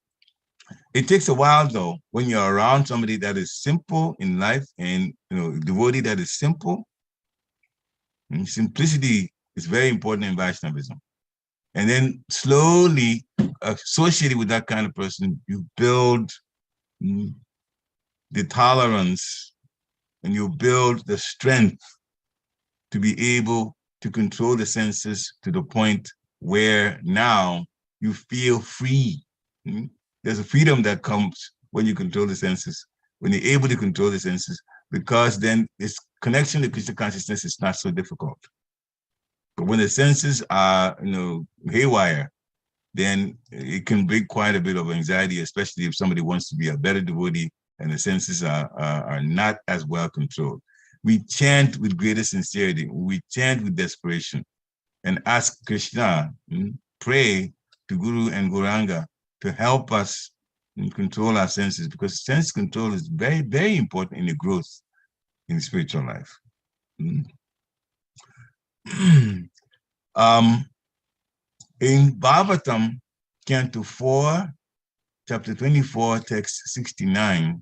it takes a while though, when you're around somebody that is simple in life and devotee that is simple. Simplicity is very important in Vaishnavism. And then slowly associated with that kind of person, you build the tolerance and you build the strength to be able to control the senses to the point where now you feel free. There's a freedom that comes when you control the senses, when you're able to control the senses, because then this connection to Krishna consciousness is not so difficult. But when the senses are, haywire, then it can bring quite a bit of anxiety, especially if somebody wants to be a better devotee and the senses are not as well controlled. We chant with greater sincerity. We chant with desperation and ask Krishna, pray to Guru and Gauranga to help us control our senses, because sense control is very, very important in the growth in spiritual life. In Bhagavatam, Canto 4, chapter 24, text 69,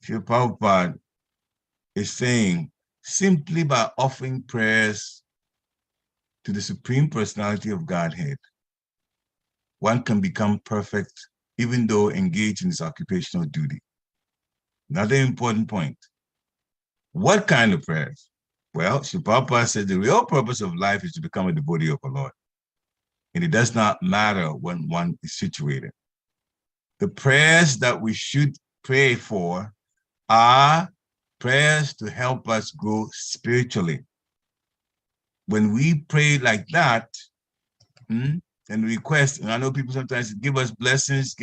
Srila Prabhupada is saying, simply by offering prayers to the Supreme Personality of Godhead, one can become perfect even though engaged in his occupational duty. Another important point. What kind of prayers? Well, Srila Prabhupada said the real purpose of life is to become a devotee of the Lord. And it does not matter when one is situated. The prayers that we should pray for are prayers to help us grow spiritually. When we pray like that, and request, and I know people sometimes give us blessings.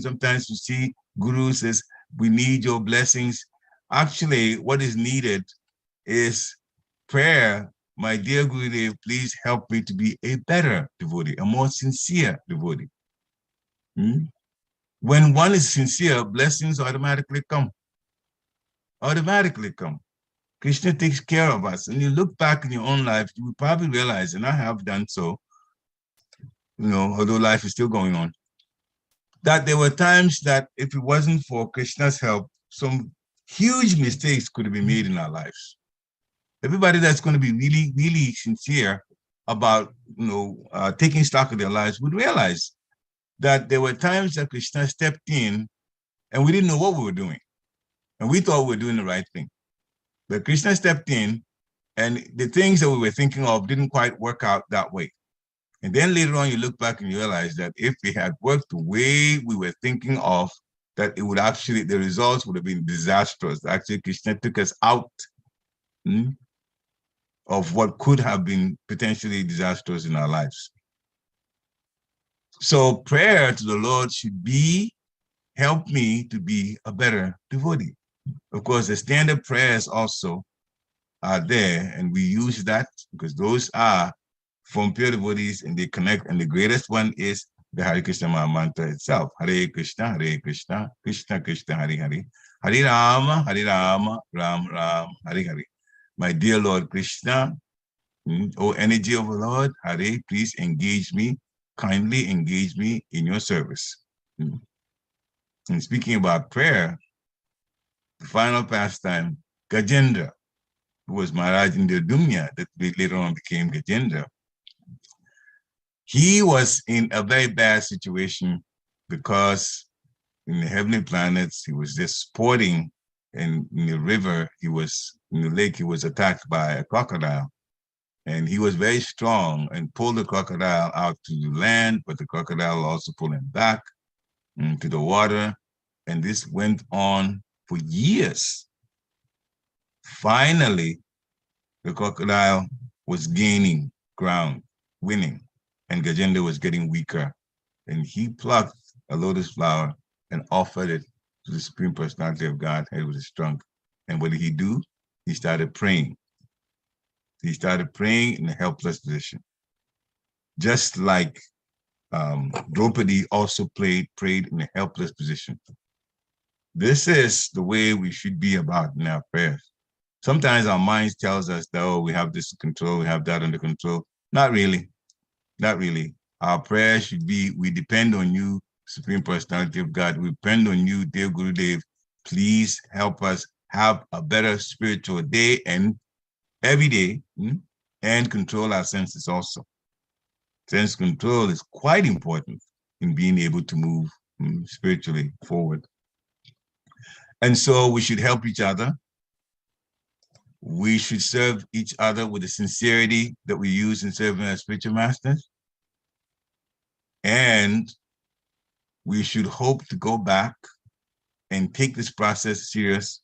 Sometimes you see Guru says, we need your blessings. Actually, what is needed is prayer. My dear Gurudev, please help me to be a better devotee, a more sincere devotee. When one is sincere, blessings automatically come. Automatically come. Krishna takes care of us. And you look back in your own life, you will probably realize, and I have done so, although life is still going on, that there were times that if it wasn't for Krishna's help, some huge mistakes could have been made in our lives. Everybody that's going to be really, really sincere about, taking stock of their lives would realize that there were times that Krishna stepped in and we didn't know what we were doing. And we thought we were doing the right thing. But Krishna stepped in and the things that we were thinking of didn't quite work out that way. And then later on, you look back and you realize that if we had worked the way we were thinking of, that it would actually, the results would have been disastrous. Actually, Krishna took us out of what could have been potentially disastrous in our lives. So prayer to the Lord should be, help me to be a better devotee. Of course, the standard prayers also are there, and we use that because those are from pure devotees and they connect. And the greatest one is the Hare Krishna Maha Mantra itself. Hare Krishna, Krishna Krishna, Hare Hare. Hare Rama, Ram Ram, Hare Hare. My dear Lord Krishna, O energy of the Lord, Hare, please engage me, kindly engage me in your service. And speaking about prayer, the final pastime, Gajendra, who was Maharaj Indradumya, that later on became Gajendra, he was in a very bad situation because in the heavenly planets, he was just sporting, and in the river, he was in the lake, he was attacked by a crocodile. And he was very strong and pulled the crocodile out to the land, but the crocodile also pulled him back into the water. And this went on for years. Finally, the crocodile was gaining ground, winning, and Gajendra was getting weaker. And he plucked a lotus flower and offered it to the Supreme Personality of Godhead with his trunk. And what did he do? He started praying. He started praying in a helpless position. Just like Draupadi also prayed in a helpless position. This is the way we should be about in our prayers. Sometimes our minds tells us that, oh, we have this under control, we have that under control. Not really. Not really. Our prayer should be, we depend on you, Supreme Personality of God. We depend on you, dear Gurudev. Please help us have a better spiritual day and every day, and control our senses also. Sense control is quite important in being able to move spiritually forward. And so we should help each other. We should serve each other with the sincerity that we use in serving our spiritual masters. And we should hope to go back and take this process serious,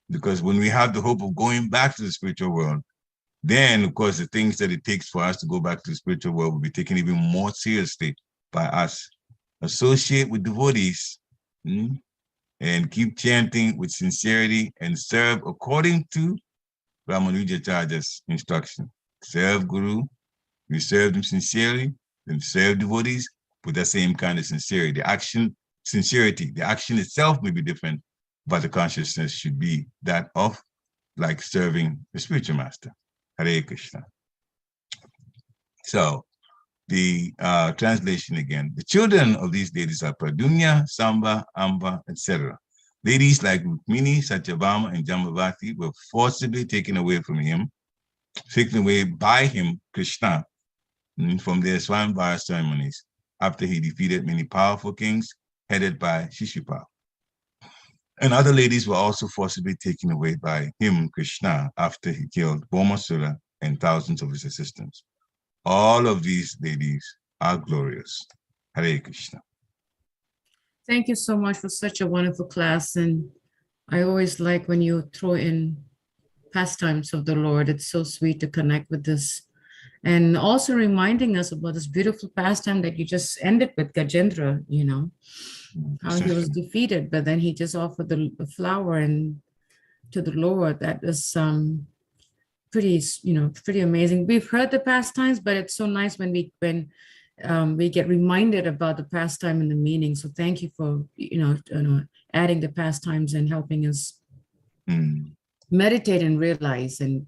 because when we have the hope of going back to the spiritual world, then, of course, the things that it takes for us to go back to the spiritual world will be taken even more seriously by us. Associate with devotees and keep chanting with sincerity and serve according to Ramanujacharya's instruction. Serve Guru, you serve them sincerely, then serve devotees with that same kind of sincerity. The action, sincerity, the action itself may be different, but the consciousness should be that of like serving the spiritual master. Hare Krishna. So the translation again, the children of these deities are Pradyumna, Samba, Amba, etc. Ladies like Rukmini, Satyabhama, and Jambavati were forcibly taken away from him, taken away by him, Krishna, from their Swayamvara ceremonies after he defeated many powerful kings headed by Shishupal. And other ladies were also forcibly taken away by him, Krishna, after he killed Bhaumasura and thousands of his assistants. All of these ladies are glorious. Hare Krishna. Thank you so much for such a wonderful class. And I always like when you throw in pastimes of the Lord. It's so sweet to connect with this. And also reminding us about this beautiful pastime that you just ended with, Gajendra, you know, how he was defeated, but then he just offered the flower and to the Lord. That is pretty, you know, pretty amazing. We've heard the pastimes, but it's so nice when we get reminded about the pastime and the meaning. So thank you for, adding the pastimes and helping us meditate and realize and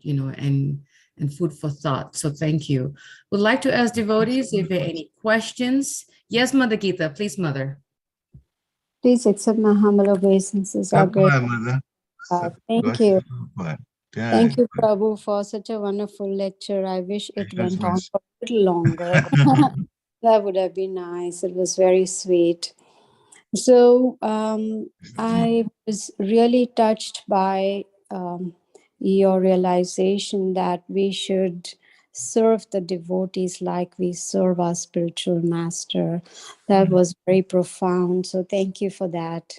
food for thought. So thank you. Would like to ask devotees if there are any questions. Yes, Mother Geeta, please, Mother. Please accept my humble obeisances. Our great Mother. Thank you. Thank you, Prabhu, for such a wonderful lecture. I wish it went on for a little longer. That would have been nice. It was very sweet. So I was really touched by your realization that we should serve the devotees like we serve our spiritual master. That was very profound. So thank you for that.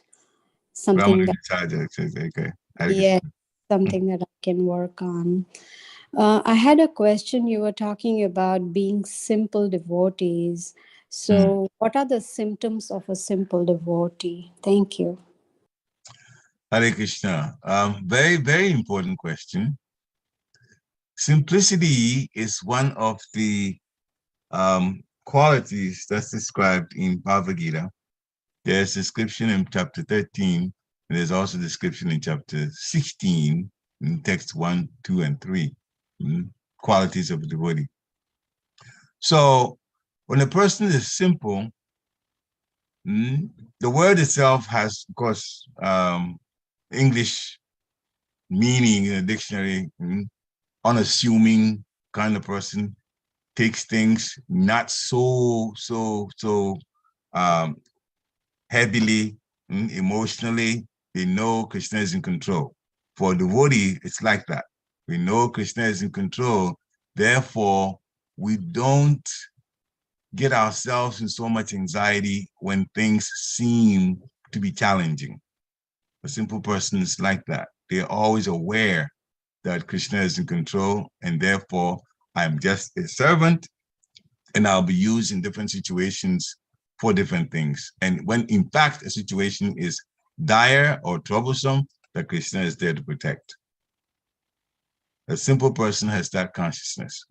Something that, something that I can work on. I had a question. You were talking about being simple devotees. So what are the symptoms of a simple devotee? Thank you. Hare Krishna. Very, very important question. Simplicity is one of the qualities that's described in Bhagavad Gita. There's description in chapter 13, and there's also description in chapter 16, in text 1, 2, and 3, qualities of a devotee. So when a person is simple, the word itself has, of course, English meaning in a dictionary, unassuming kind of person, takes things not so heavily, emotionally. They know Krishna is in control. For a devotee, it's like that. We know Krishna is in control. Therefore, we don't get ourselves in so much anxiety when things seem to be challenging. A simple person is like that. They're always aware that Krishna is in control, and therefore I'm just a servant, and I'll be used in different situations for different things. And when in fact a situation is dire or troublesome, that Krishna is there to protect. A simple person has that consciousness.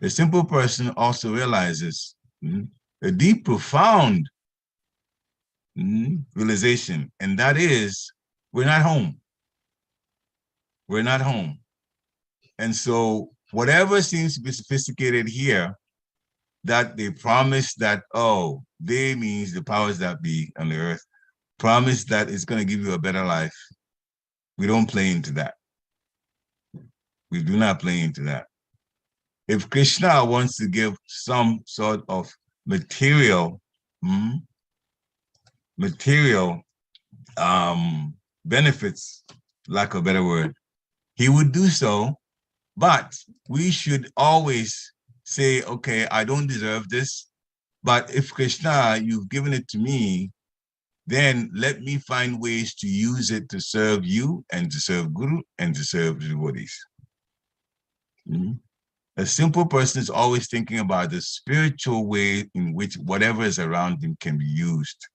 A simple person also realizes a deep, profound realization, and that is, we're not home. We're not home. And so whatever seems to be sophisticated here, that they promise that, oh, they means the powers that be on the earth, promise that it's going to give you a better life. We don't play into that. We do not play into that. If Krishna wants to give some sort of material benefits, lack of a better word, he would do so, but we should always say, okay, I don't deserve this, but if Krishna, you've given it to me, then let me find ways to use it to serve you and to serve Guru and to serve the devotees. A simple person is always thinking about the spiritual way in which whatever is around him can be used.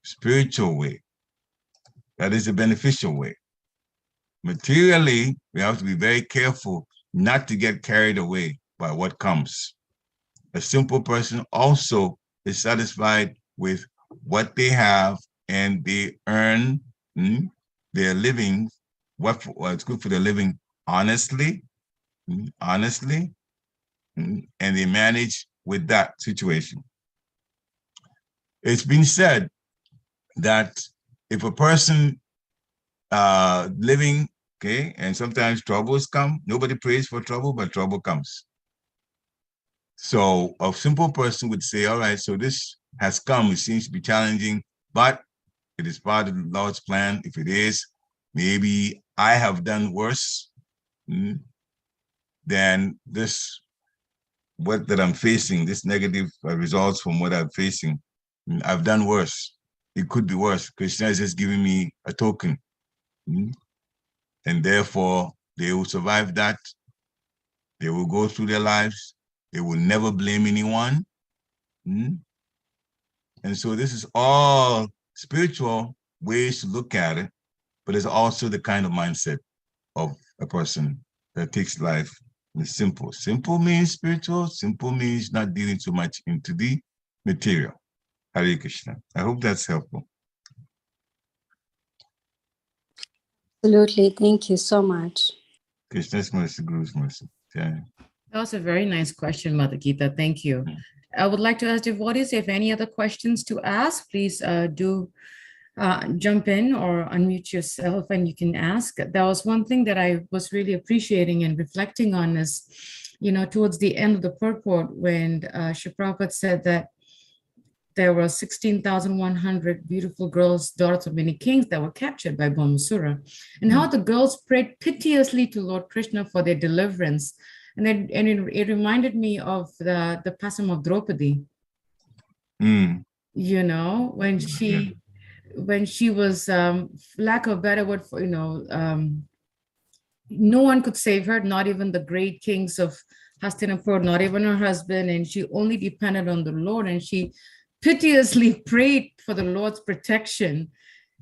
spiritual way. That is a beneficial way. Materially, we have to be very careful not to get carried away by what comes. A simple person also is satisfied with what they have, and they earn their living, what's good for their living honestly, and they manage with that situation. It's been said that if a person living, okay, and sometimes troubles come, nobody prays for trouble, but trouble comes. So a simple person would say, all right, so this has come, it seems to be challenging, but it is part of the Lord's plan. If it is, maybe I have done worse than this, what that I'm facing, this negative results from what I'm facing. I've done worse. It could be worse. Krishna is just giving me a token. And therefore, they will survive that. They will go through their lives. They will never blame anyone. And so this is all spiritual ways to look at it, but it's also the kind of mindset of a person that takes life simple. Simple means spiritual. Simple means not dealing too much into the material. Hare Krishna. I hope that's helpful. Absolutely. Thank you so much. Krishna's mercy, Guru's mercy. Yeah. That was a very nice question, Mother Geeta. Thank you. I would like to ask devotees if any other questions to ask, please do jump in or unmute yourself and you can ask. That was one thing that I was really appreciating and reflecting on is, towards the end of the purport when Srila Prabhupada said that there were 16,100 beautiful girls, daughters of many kings that were captured by Bhaumasura, and how the girls prayed piteously to Lord Krishna for their deliverance. And it reminded me of the Pasam of Draupadi. When she was, lack of a better word for, no one could save her, not even the great kings of Hastinapur, not even her husband, and she only depended on the Lord, and she piteously prayed for the Lord's protection,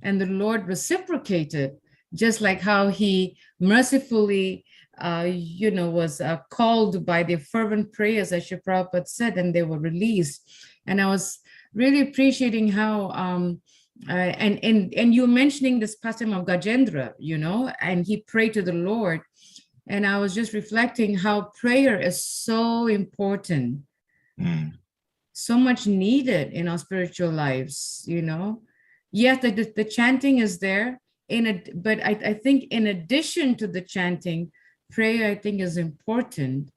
and the Lord reciprocated, just like how he mercifully was called by their fervent prayers, as Srila Prabhupada said, and they were released. And I was really appreciating how, and you were mentioning this Pasam of Gajendra, and he prayed to the Lord. And I was just reflecting how prayer is so important, so much needed in our spiritual lives, Yes, the chanting is there, but I think in addition to the chanting, prayer, I think, is important.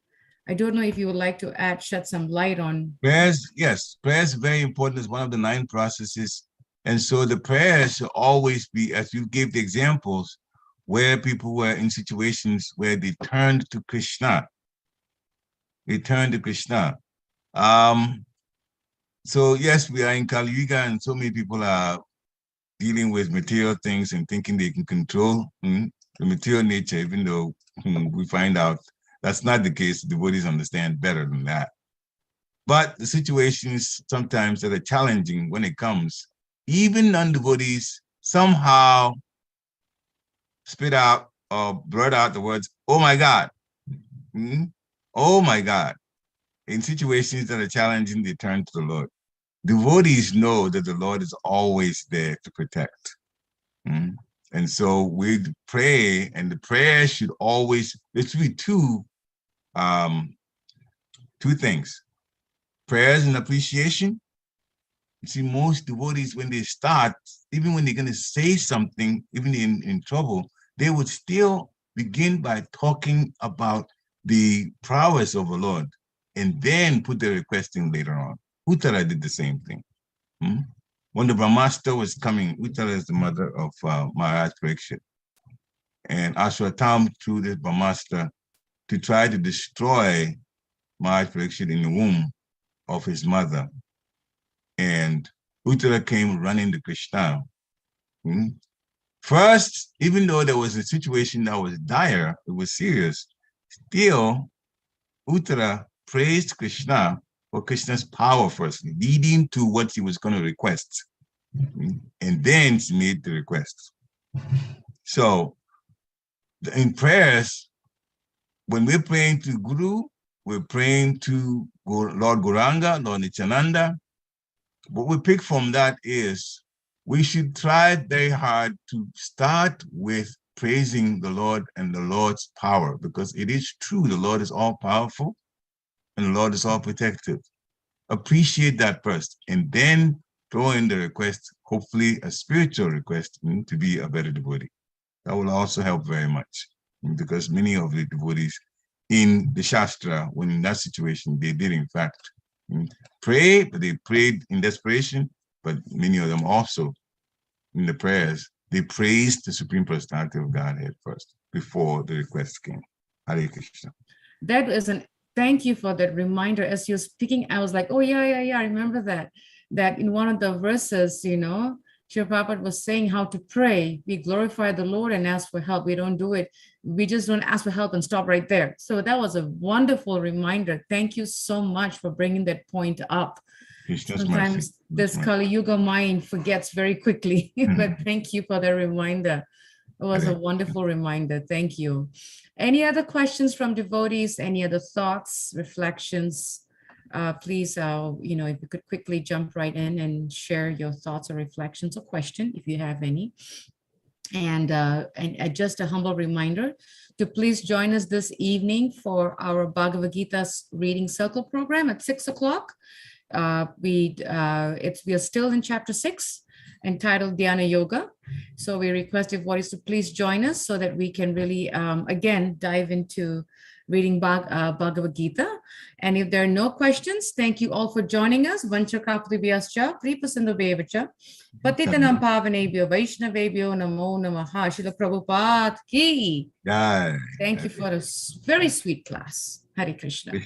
I don't know if you would like to shed some light on. Prayers, yes, prayer is very important. It's one of the 9 processes. And so the prayers should always be, as you gave the examples, where people were in situations where they turned to Krishna. They turned to Krishna. So yes, we are in Kali Yuga, and so many people are dealing with material things and thinking they can control the material nature, even though we find out that's not the case. Devotees understand better than that. But the situations sometimes that are challenging when it comes, even non-devotees somehow spit out or blurt out the words, "Oh my God." Oh my God. In situations that are challenging, they turn to the Lord. Devotees know that the Lord is always there to protect. And so we pray, and the prayer should always, there should be two things. Prayers and appreciation. You see, most devotees, when they start, even when they're going to say something, even in trouble, they would still begin by talking about the prowess of the Lord and then put their request in later on. Uttara did the same thing. When the Brahmastra was coming, Uttara is the mother of Maharaj Parikshit, and Ashwatham threw this Brahmastra to try to destroy Maharaj Parikshit in the womb of his mother. And Uttara came running to Krishna. First, even though there was a situation that was dire, it was serious, still Uttara praised Krishna for Krishna's power first, leading to what he was going to request. And then she made the request. So in prayers, when we're praying to Guru, we're praying to Lord Gauranga, Lord Nityananda. What we pick from that is we should try very hard to start with praising the Lord and the Lord's power, because it is true, the Lord is all powerful and the Lord is all protective. Appreciate that first, and then throw in the request, hopefully a spiritual request, to be a better devotee. That will also help very much, because many of the devotees in the Shastra, when in that situation, they did in fact pray, but they prayed in desperation, but many of them also in the prayers, they praised the Supreme Personality of Godhead first before the request came. Hare Krishna. That is thank you for that reminder. As you're speaking, I was like, oh yeah, I remember that in one of the verses, Srila Prabhupada was saying how to pray. We glorify the Lord and ask for help. We don't do it. We just don't ask for help and stop right there. So that was a wonderful reminder. Thank you so much for bringing that point up. Sometimes this Kali Yuga mind forgets very quickly, but thank you for the reminder. It was a wonderful reminder. Thank you. Any other questions from devotees? Any other thoughts, reflections? Please, if you could quickly jump right in and share your thoughts or reflections or question, if you have any. And just a humble reminder to please join us this evening for our Bhagavad Gita reading circle program at 6 o'clock. We are still in chapter 6, entitled Dhyana Yoga. So we request devotees to please join us so that we can really, again, dive into reading Bhagavad Gita. And if there are no questions, thank you all for joining us. Vancha Kapulibhyascha, Kripasindobevacha, Patitanam Pavanebhyo, Vaishnavebhyo, Namo Namaha, Srila Prabhupada Ki. Thank you for a very sweet class. Hare Krishna.